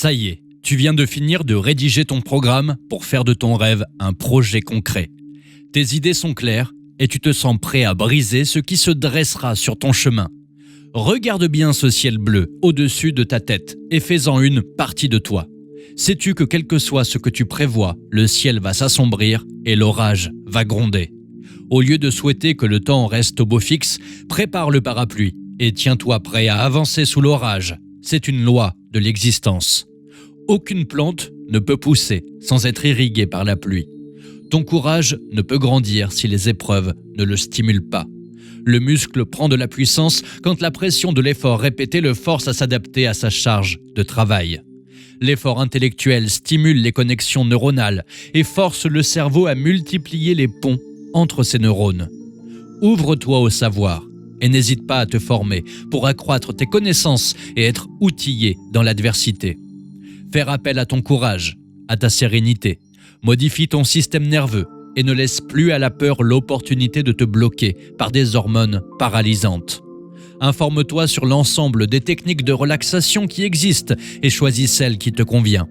Ça y est, tu viens de finir de rédiger ton programme pour faire de ton rêve un projet concret. Tes idées sont claires et tu te sens prêt à briser ce qui se dressera sur ton chemin. Regarde bien ce ciel bleu au-dessus de ta tête et fais-en une partie de toi. Sais-tu que quel que soit ce que tu prévois, le ciel va s'assombrir et l'orage va gronder. Au lieu de souhaiter que le temps reste au beau fixe, prépare le parapluie et tiens-toi prêt à avancer sous l'orage. C'est une loi de l'existence. Aucune plante ne peut pousser sans être irriguée par la pluie. Ton courage ne peut grandir si les épreuves ne le stimulent pas. Le muscle prend de la puissance quand la pression de l'effort répété le force à s'adapter à sa charge de travail. L'effort intellectuel stimule les connexions neuronales et force le cerveau à multiplier les ponts entre ses neurones. Ouvre-toi au savoir et n'hésite pas à te former pour accroître tes connaissances et être outillé dans l'adversité. Faire appel à ton courage, à ta sérénité. Modifie ton système nerveux et ne laisse plus à la peur l'opportunité de te bloquer par des hormones paralysantes. Informe-toi sur l'ensemble des techniques de relaxation qui existent et choisis celle qui te convient.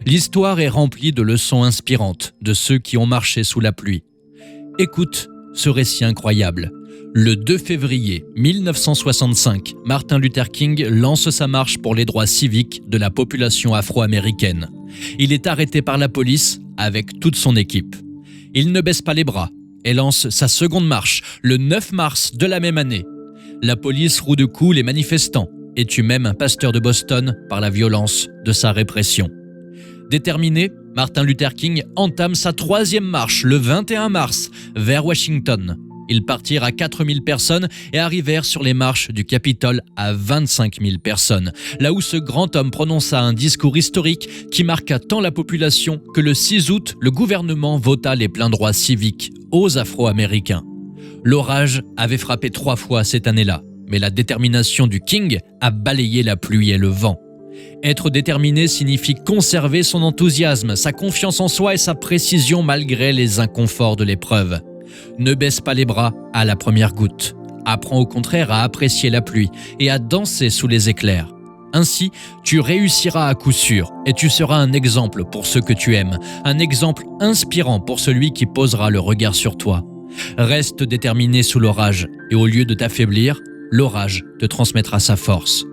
L'histoire est remplie de leçons inspirantes de ceux qui ont marché sous la pluie. Écoute ce récit incroyable. Le 2 février 1965, Martin Luther King lance sa marche pour les droits civiques de la population afro-américaine. Il est arrêté par la police avec toute son équipe. Il ne baisse pas les bras et lance sa seconde marche le 9 mars de la même année. La police roue de coups les manifestants et tue même un pasteur de Boston par la violence de sa répression. Déterminé, Martin Luther King entame sa troisième marche le 21 mars vers Washington. Ils partirent à 4000 personnes et arrivèrent sur les marches du Capitole à 25 000 personnes, là où ce grand homme prononça un discours historique qui marqua tant la population que le 6 août, le gouvernement vota les pleins droits civiques aux Afro-Américains. L'orage avait frappé 3 fois cette année-là, mais la détermination du King a balayé la pluie et le vent. Être déterminé signifie conserver son enthousiasme, sa confiance en soi et sa précision malgré les inconforts de l'épreuve. Ne baisse pas les bras à la première goutte. Apprends au contraire à apprécier la pluie et à danser sous les éclairs. Ainsi, tu réussiras à coup sûr et tu seras un exemple pour ceux que tu aimes, un exemple inspirant pour celui qui posera le regard sur toi. Reste déterminé sous l'orage et au lieu de t'affaiblir, l'orage te transmettra sa force.